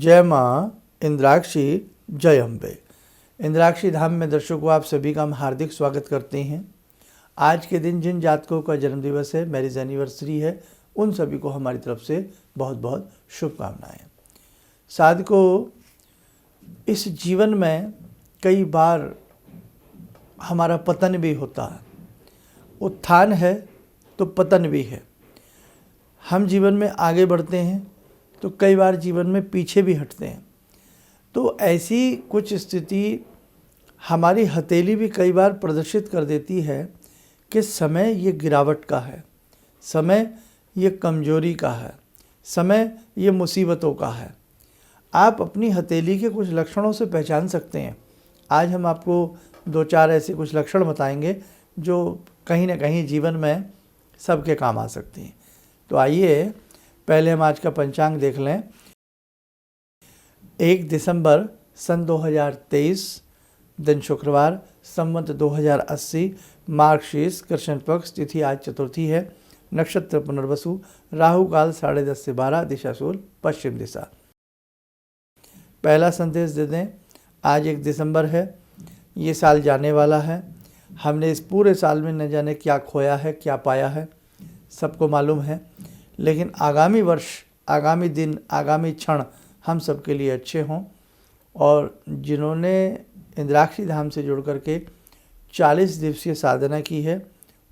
जय माँ इंद्राक्षी, जय अम्बे। इंद्राक्षी धाम में दर्शकों आप सभी का हम हार्दिक स्वागत करते हैं। आज के दिन जिन जातकों का जन्मदिवस है, मैरिज एनिवर्सरी है, उन सभी को हमारी तरफ से बहुत बहुत शुभकामनाएं। साधकों, इस जीवन में कई बार हमारा पतन भी होता है, उत्थान है तो पतन भी है। हम जीवन में आगे बढ़ते हैं तो कई बार जीवन में पीछे भी हटते हैं। तो ऐसी कुछ स्थिति हमारी हथेली भी कई बार प्रदर्शित कर देती है कि समय ये गिरावट का है, समय ये कमजोरी का है, समय ये मुसीबतों का है। आप अपनी हथेली के कुछ लक्षणों से पहचान सकते हैं। आज हम आपको दो चार ऐसे कुछ लक्षण बताएंगे जो कहीं ना कहीं जीवन में सबके काम आ सकते हैं। तो आइए पहले हम आज का पंचांग देख लें। 1 दिसंबर सन 2023, दिन शुक्रवार, संवत 2080, मार्गशीर्ष कृष्ण पक्ष, तिथि आज चतुर्थी है, नक्षत्र पुनर्वसु, राहु काल 10:30 से 12, दिशा शूल पश्चिम दिशा। पहला संदेश दे दें। आज 1 दिसंबर है, ये साल जाने वाला है। हमने इस पूरे साल में न जाने क्या खोया है, क्या पाया है, सबको मालूम है। लेकिन आगामी वर्ष, आगामी दिन, आगामी क्षण हम सबके लिए अच्छे हों। और जिन्होंने इंद्राक्षी धाम से जुड़ करके 40 दिवसीय साधना की है,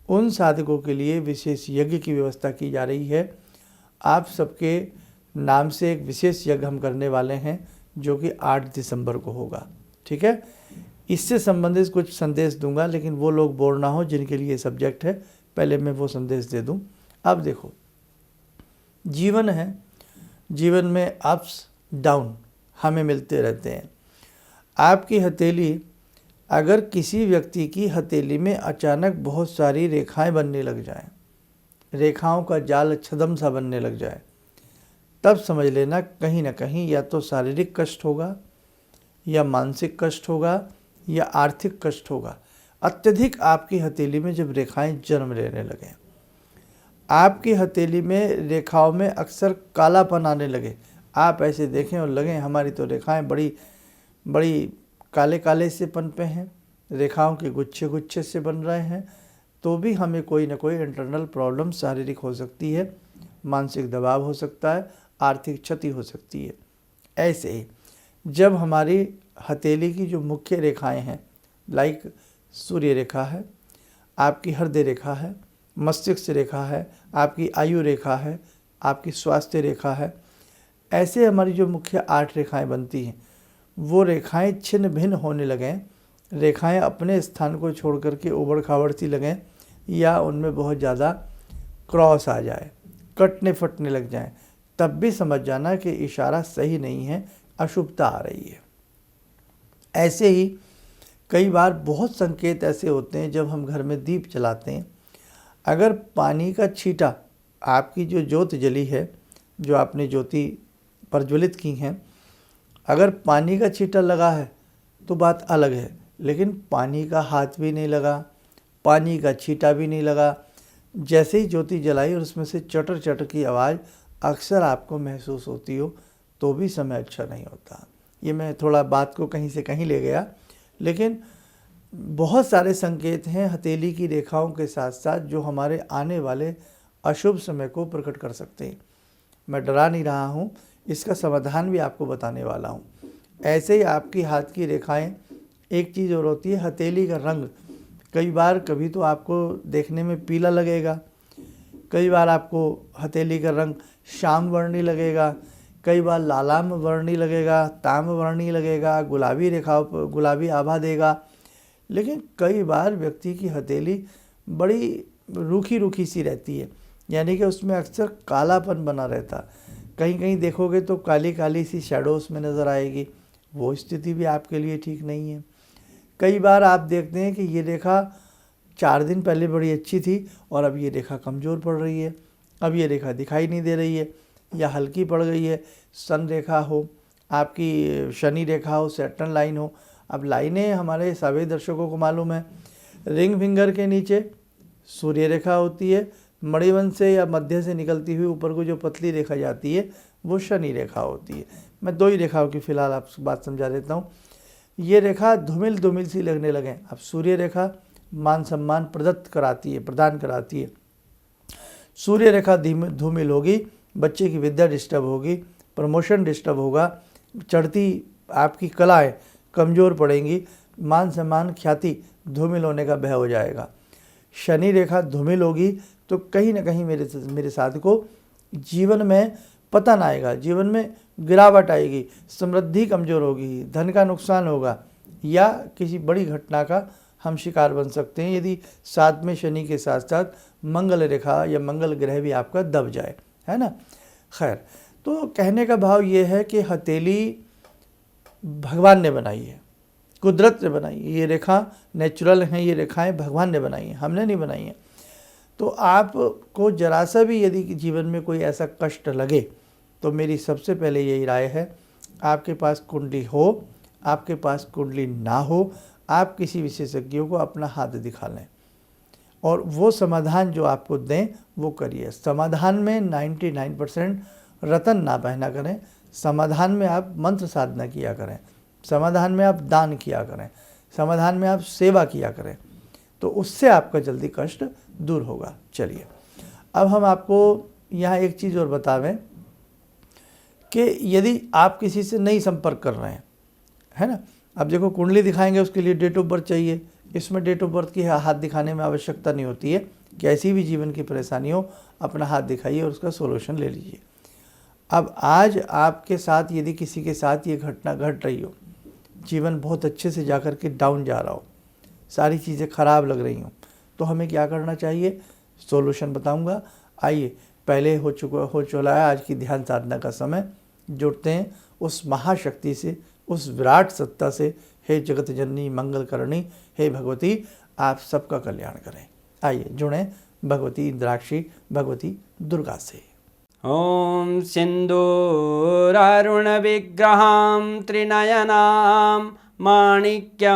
उन साधकों के लिए विशेष यज्ञ की व्यवस्था की जा रही है। आप सबके नाम से एक विशेष यज्ञ हम करने वाले हैं जो कि 8 दिसंबर को होगा। ठीक है, इससे संबंधित कुछ संदेश दूंगा, लेकिन वो लोग बोर ना हो जिनके लिए सब्जेक्ट है, पहले मैं वो संदेश दे दूं। अब देखो, जीवन है, जीवन में अप्स डाउन हमें मिलते रहते हैं। आपकी हथेली, अगर किसी व्यक्ति की हथेली में अचानक बहुत सारी रेखाएं बनने लग जाएं, रेखाओं का जाल छदम सा बनने लग जाए, तब समझ लेना कहीं ना कहीं या तो शारीरिक कष्ट होगा, या मानसिक कष्ट होगा, या आर्थिक कष्ट होगा। अत्यधिक आपकी हथेली में जब रेखाएं जन्म लेने लगें, आपकी हथेली में रेखाओं में अक्सर कालापन आने लगे, आप ऐसे देखें और लगें हमारी तो रेखाएं बड़ी बड़ी काले काले से पनपे हैं, रेखाओं के गुच्छे गुच्छे से बन रहे हैं, तो भी हमें कोई ना कोई इंटरनल प्रॉब्लम शारीरिक हो सकती है, मानसिक दबाव हो सकता है, आर्थिक क्षति हो सकती है। ऐसे ही जब हमारी हथेली की जो मुख्य रेखाएं हैं, लाइक सूर्य रेखा है, आपकी हृदय रेखा है, मस्तिष्क रेखा है, आपकी आयु रेखा है, आपकी स्वास्थ्य रेखा है, ऐसे हमारी जो मुख्य 8 रेखाएं बनती हैं, वो रेखाएं छिन्न भिन्न होने लगें, रेखाएं अपने स्थान को छोड़ करके उबड़ खाबड़ सी लगें, या उनमें बहुत ज़्यादा क्रॉस आ जाए, कटने फटने लग जाएं, तब भी समझ जाना कि इशारा सही नहीं है, अशुभता आ रही है। ऐसे ही कई बार बहुत संकेत ऐसे होते हैं जब हम घर में दीप जलाते हैं, अगर पानी का छींटा, आपकी जो ज्योत जली है, जो आपने ज्योति प्रज्वलित की हैं, अगर पानी का छींटा लगा है तो बात अलग है, लेकिन पानी का हाथ भी नहीं लगा, पानी का छींटा भी नहीं लगा, जैसे ही ज्योति जलाई और उसमें से चटर चटर की आवाज़ अक्सर आपको महसूस होती हो, तो भी समय अच्छा नहीं होता। ये मैं थोड़ा बात को कहीं से कहीं ले गया, लेकिन बहुत सारे संकेत हैं हथेली की रेखाओं के साथ साथ जो हमारे आने वाले अशुभ समय को प्रकट कर सकते हैं। मैं डरा नहीं रहा हूँ, इसका समाधान भी आपको बताने वाला हूँ। ऐसे ही आपकी हाथ की रेखाएं, एक चीज़ और होती है हथेली का रंग। कई बार कभी तो आपको देखने में पीला लगेगा, कई बार आपको हथेली का रंग श्याम वर्णी लगेगा, कई बार लालाम वर्णी लगेगा, ताम्र वर्णी लगेगा, गुलाबी रेखाओं पर गुलाबी आभा देगा। लेकिन कई बार व्यक्ति की हथेली बड़ी रूखी रूखी सी रहती है, यानी कि उसमें अक्सर कालापन बना रहता। कहीं कहीं देखोगे तो काली काली सी शैडोज में नज़र आएगी, वो स्थिति भी आपके लिए ठीक नहीं है। कई बार आप देखते हैं कि ये रेखा 4 दिन पहले बड़ी अच्छी थी और अब ये रेखा कमज़ोर पड़ रही है, अब ये रेखा दिखाई नहीं दे रही है या हल्की पड़ गई है। सन रेखा हो, आपकी शनि रेखा हो, सैटर्न लाइन हो। अब लाइनें हमारे सभी दर्शकों को मालूम है, रिंग फिंगर के नीचे सूर्य रेखा होती है, मणिबंध से या मध्य से निकलती हुई ऊपर को जो पतली रेखा जाती है वो शनि रेखा होती है। मैं 2 ही रेखाओं की फिलहाल आपको बात समझा देता हूँ। ये रेखा धूमिल धूमिल सी लगने लगे। अब सूर्य रेखा मान सम्मान प्रदान कराती है। सूर्य रेखा धूमिल होगी, बच्चे की विद्या डिस्टर्ब होगी, प्रमोशन डिस्टर्ब होगा, चढ़ती आपकी कलाएं कमज़ोर पड़ेंगी, मान सम्मान ख्याति धूमिल होने का भय हो जाएगा। शनि रेखा धूमिल होगी तो कहीं ना कहीं मेरे साथ को जीवन में पतन आएगा, जीवन में गिरावट आएगी, समृद्धि कमज़ोर होगी, धन का नुकसान होगा, या किसी बड़ी घटना का हम शिकार बन सकते हैं यदि साथ में शनि के साथ साथ मंगल रेखा या मंगल ग्रह भी आपका दब जाए, है ना। खैर, तो कहने का भाव ये है कि हथेली भगवान ने बनाई है, कुदरत ने बनाई है। ये रेखा नेचुरल हैं, ये रेखाएं भगवान ने बनाई हैं, हमने नहीं बनाई हैं। तो आपको जरा सा भी यदि जीवन में कोई ऐसा कष्ट लगे तो मेरी सबसे पहले यही राय है, आपके पास कुंडली हो, आपके पास कुंडली ना हो, आप किसी विशेषज्ञों को अपना हाथ दिखा लें और वो समाधान जो आपको दें वो करिए। समाधान में 99% रतन ना पहना करें, समाधान में आप मंत्र साधना किया करें, समाधान में आप दान किया करें, समाधान में आप सेवा किया करें, तो उससे आपका जल्दी कष्ट दूर होगा। चलिए, अब हम आपको यहाँ एक चीज़ और बतावें कि यदि आप किसी से नहीं संपर्क कर रहे हैं, है ना। अब देखो, कुंडली दिखाएंगे उसके लिए डेट ऑफ बर्थ चाहिए। इसमें डेट ऑफ बर्थ की हाथ दिखाने में आवश्यकता नहीं होती है। कैसी भी जीवन की परेशानी हो, अपना हाथ दिखाइए और उसका सोल्यूशन ले लीजिए। अब आज आपके साथ यदि किसी के साथ ये घटना घट रही हो, जीवन बहुत अच्छे से जाकर के डाउन जा रहा हो, सारी चीज़ें खराब लग रही हों, तो हमें क्या करना चाहिए, सॉल्यूशन बताऊंगा। आइए, पहले हो चला है आज की ध्यान साधना का समय। जुड़ते हैं उस महाशक्ति से, उस विराट सत्ता से। हे जगत जननी मंगल करणी, हे भगवती आप सबका कल्याण करें। आइए जुड़ें भगवती इंद्राक्षी, भगवती दुर्गा से। ओम सिंदूरारुण विग्रहां त्रिनयनां माणिक्यमूले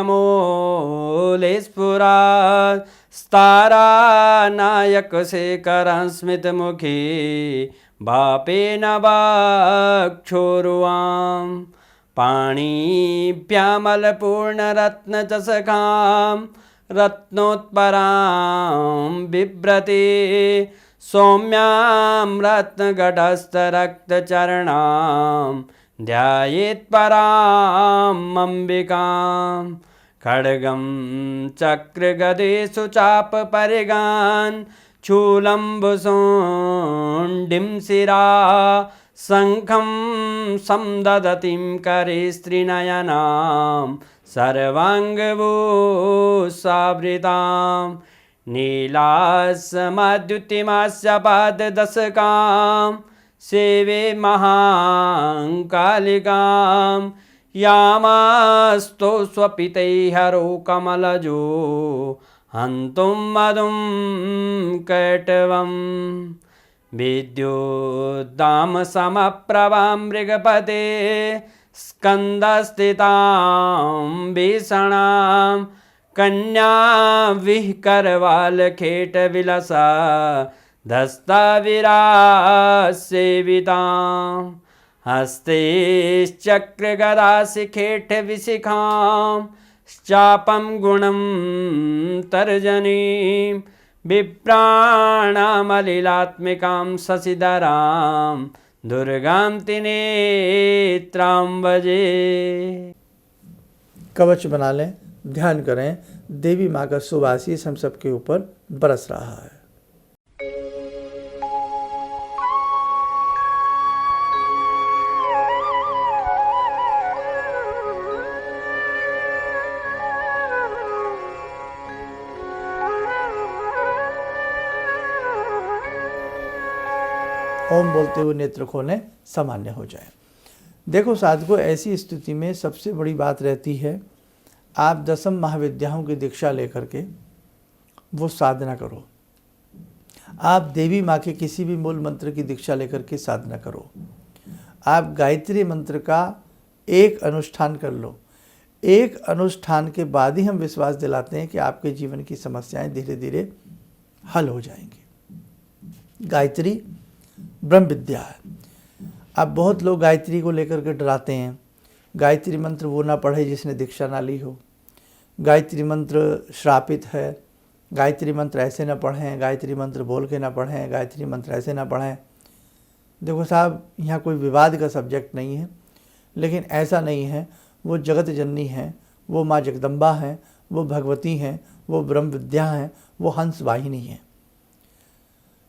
स्फुरात् स्तारानायकशेखरं स्मितमुखी भापेन वाक्षोरुवां पाणिभ्यामलपूर्णरत्नचषकां रत्नोत्परां बिभ्रति सौम्यां रत्नघटस्थरक्तचरणां ध्यायेत्पराम् अम्बिकां खड्गं चक्रगदेषु चापपरिगान् शूलम्बुशुण्डिं शिरा शङ्खं संदधतीं करे स्त्रीनयनां सर्वाङ्गभूषावृतां नीलास्मद्युतिमास्य पाददशकां सेवे महाकालिकां यामास्तो स्वपितैहरो कमलजो हन्तुं मधुं कैटवम् विद्युद्दाम समप्रभां मृगपते स्कन्दस्थितां भीषणां कन्या विहकरवालखेटविलसा धस्ताविरासेवितां हस्तैश्चक्रगदाशिखेटविशिखां चापं गुणं तर्जनीं विप्राणामलिलात्मिकां शशिधरां दुर्गां त्रिनेत्रां भजे। कवच बना लें, ध्यान करें, देवी माँ का शुभ आशीष हम सबके ऊपर बरस रहा है। ओम बोलते हुए नेत्र खोलें, सामान्य हो जाए। देखो साधकों, ऐसी स्थिति में सबसे बड़ी बात रहती है, आप 10 महाविद्याओं की दीक्षा लेकर के वो साधना करो। आप देवी माँ के किसी भी मूल मंत्र की दीक्षा लेकर के साधना करो। आप गायत्री मंत्र का एक अनुष्ठान कर लो। एक अनुष्ठान के बाद ही हम विश्वास दिलाते हैं कि आपके जीवन की समस्याएं धीरे धीरे हल हो जाएंगी। गायत्री ब्रह्म विद्या है। अब बहुत लोग गायत्री को लेकर के डराते हैं। गायत्री मंत्र वो ना पढ़े जिसने दीक्षा ना ली हो, गायत्री मंत्र श्रापित है, गायत्री मंत्र ऐसे ना पढ़ें, गायत्री मंत्र बोल के ना पढ़ें, गायत्री मंत्र ऐसे ना पढ़ें। देखो साहब, यहाँ कोई विवाद का सब्जेक्ट नहीं है, लेकिन ऐसा नहीं है। वो जगत जननी है, वो माँ जगदम्बा हैं, वो भगवती हैं, वो ब्रह्म विद्या हैं, वो हंस वाहिनी हैं।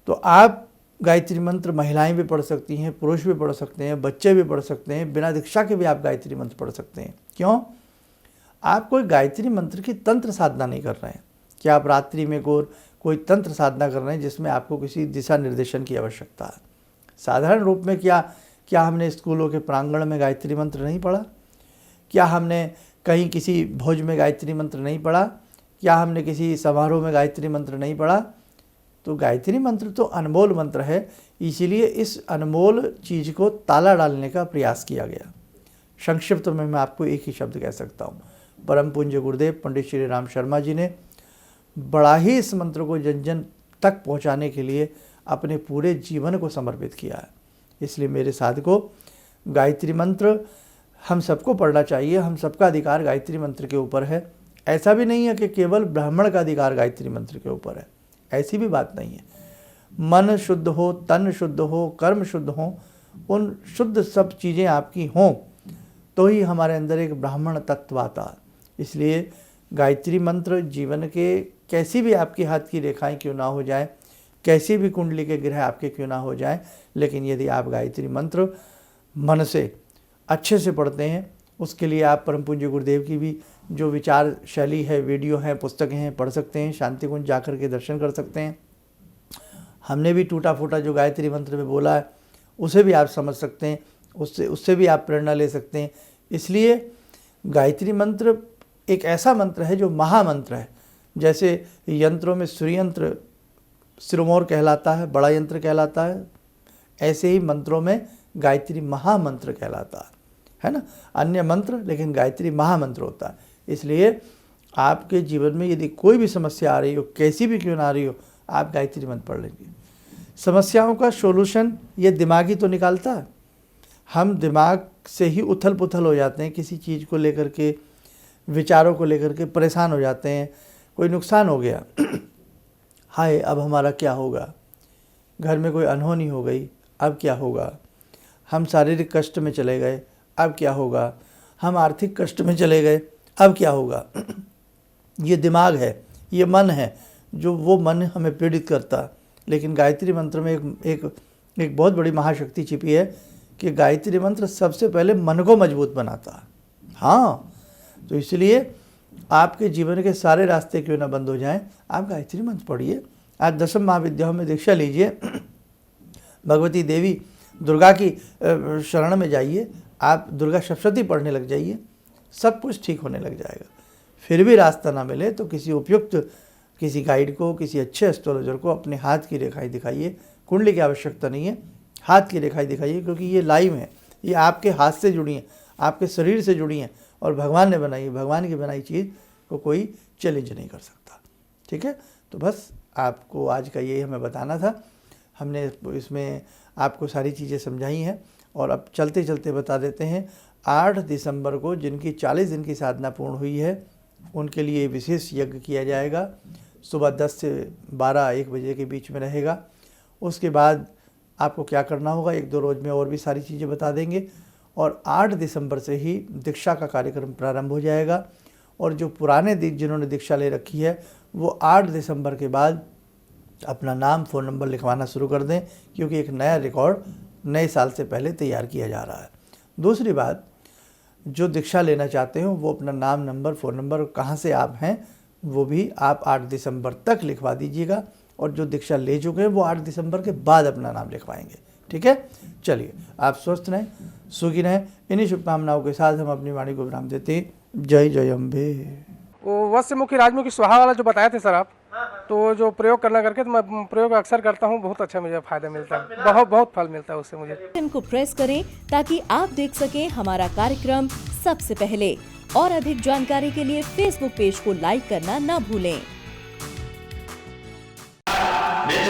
तो आप गायत्री मंत्र महिलाएं भी पढ़ सकती हैं, पुरुष भी पढ़ सकते हैं, बच्चे भी पढ़ सकते हैं, बिना दीक्षा के भी आप गायत्री मंत्र पढ़ सकते हैं। क्यों? आप कोई गायत्री मंत्र की तंत्र साधना नहीं कर रहे हैं कि आप रात्रि में कोई तंत्र साधना कर रहे हैं जिसमें आपको किसी दिशा निर्देशन की आवश्यकता है। साधारण रूप में क्या हमने स्कूलों के प्रांगण में गायत्री मंत्र नहीं पढ़ा? क्या हमने कहीं किसी भोज में गायत्री मंत्र नहीं पढ़ा? क्या हमने किसी समारोह में गायत्री मंत्र नहीं पढ़ा? तो गायत्री मंत्र तो अनमोल मंत्र है, इसीलिए इस अनमोल चीज़ को ताला डालने का प्रयास किया गया। संक्षिप्त में मैं आपको एक ही शब्द कह सकता हूँ, परम पूज्य गुरुदेव पंडित श्री राम शर्मा जी ने बड़ा ही इस मंत्र को जन जन तक पहुँचाने के लिए अपने पूरे जीवन को समर्पित किया है। इसलिए मेरे साधकों, गायत्री मंत्र हम सबको पढ़ना चाहिए। हम सबका अधिकार गायत्री मंत्र के ऊपर है। ऐसा भी नहीं है कि केवल ब्राह्मण का अधिकार गायत्री मंत्र के ऊपर है, ऐसी भी बात नहीं है। मन शुद्ध हो, तन शुद्ध हो, कर्म शुद्ध हो, उन शुद्ध सब चीज़ें आपकी हों तो ही हमारे अंदर एक ब्राह्मण तत्व आता। इसलिए गायत्री मंत्र जीवन के कैसी भी आपकी हाथ की रेखाएं क्यों ना हो जाए, कैसी भी कुंडली के ग्रह आपके क्यों ना हो जाए, लेकिन यदि आप गायत्री मंत्र मन से अच्छे से पढ़ते हैं, उसके लिए आप परम पूज्य गुरुदेव की भी जो विचार शैली है, वीडियो हैं, पुस्तकें हैं, पढ़ सकते हैं। शांति कुंज जाकर के दर्शन कर सकते हैं। हमने भी टूटा फूटा जो गायत्री मंत्र में बोला है उसे भी आप समझ सकते हैं, उससे भी आप प्रेरणा ले सकते हैं। इसलिए गायत्री मंत्र एक ऐसा मंत्र है जो महामंत्र है। जैसे यंत्रों में सूर्य यंत्र सिरमौर कहलाता है, बड़ा यंत्र कहलाता है, ऐसे ही मंत्रों में गायत्री महामंत्र कहलाता है ना। अन्य मंत्र, लेकिन गायत्री महामंत्र होता है। इसलिए आपके जीवन में यदि कोई भी समस्या आ रही हो, कैसी भी क्यों ना आ रही हो, आप गायत्री मंत्र पढ़ लेंगे। समस्याओं का सॉल्यूशन ये दिमागी तो निकालता है। हम दिमाग से ही उथल पुथल हो जाते हैं, किसी चीज़ को लेकर के, विचारों को लेकर के परेशान हो जाते हैं। कोई नुकसान हो गया, हाय अब हमारा क्या होगा, घर में कोई अनहोनी हो गई, अब क्या होगा, हम शारीरिक कष्ट में चले गए, अब क्या होगा, हम आर्थिक कष्ट में चले गए, अब क्या होगा। ये दिमाग है, ये मन है, जो वो मन हमें पीड़ित करता। लेकिन गायत्री मंत्र में एक बहुत बड़ी महाशक्ति छिपी है कि गायत्री मंत्र सबसे पहले मन को मजबूत बनाता है। हाँ, तो इसलिए आपके जीवन के सारे रास्ते क्यों ना बंद हो जाएं, आप गायत्री मंत्र पढ़िए। आज 10 महाविद्याओं में दीक्षा लीजिए, भगवती देवी दुर्गा की शरण में जाइए, आप दुर्गा सप्तशती पढ़ने लग जाइए, सब कुछ ठीक होने लग जाएगा। फिर भी रास्ता ना मिले तो किसी उपयुक्त, किसी गाइड को, किसी अच्छे एस्ट्रोलॉजर को अपने हाथ की रेखाएं दिखाइए। कुंडली की आवश्यकता नहीं है, हाथ की रेखाएं दिखाइए, क्योंकि ये लाइव है, ये आपके हाथ से जुड़ी हैं, आपके शरीर से जुड़ी हैं और भगवान ने बनाई, भगवान की बनाई चीज़ को कोई चैलेंज नहीं कर सकता। ठीक है, तो बस आपको आज का यही हमें बताना था। हमने इसमें आपको सारी चीज़ें समझाई हैं और अब चलते चलते बता देते हैं। 8 दिसंबर को जिनकी 40 दिन की साधना पूर्ण हुई है उनके लिए विशेष यज्ञ किया जाएगा। सुबह 10 से 12-1 बजे के बीच में रहेगा। उसके बाद आपको क्या करना होगा, 1-2 रोज़ में और भी सारी चीज़ें बता देंगे। और 8 दिसंबर से ही दीक्षा का कार्यक्रम प्रारंभ हो जाएगा। और जो पुराने जिन्होंने दीक्षा ले रखी है वो 8 दिसंबर के बाद अपना नाम, फ़ोन नंबर लिखवाना शुरू कर दें, क्योंकि एक नया रिकॉर्ड नए साल से पहले तैयार किया जा रहा है। दूसरी बात, जो दीक्षा लेना चाहते हो वो अपना नाम, नंबर, फ़ोन नंबर, कहाँ से आप हैं वो भी आप 8 दिसंबर तक लिखवा दीजिएगा। और जो दीक्षा ले चुके हैं वो 8 दिसंबर के बाद अपना नाम लिखवाएंगे। ठीक है, चलिए आप स्वस्थ रहें, सुखी रहें। इन्हीं शुभकामनाओं के साथ हम अपनी वाणी को विराम देते हैं। जय जय अम्बे। वो वश्यमुखी राजमुखी स्वाहा वाला जो बताए थे सर आप, तो जो प्रयोग करना करके, तो मैं प्रयोग अक्सर करता हूँ, बहुत अच्छा मुझे फायदा मिलता है, बहुत फल मिलता है उससे मुझे। बटन को प्रेस करें ताकि आप देख सकें हमारा कार्यक्रम सबसे पहले। और अधिक जानकारी के लिए फेसबुक पेज को लाइक करना ना भूलें। निज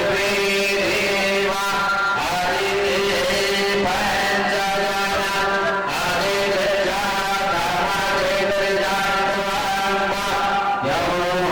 यमो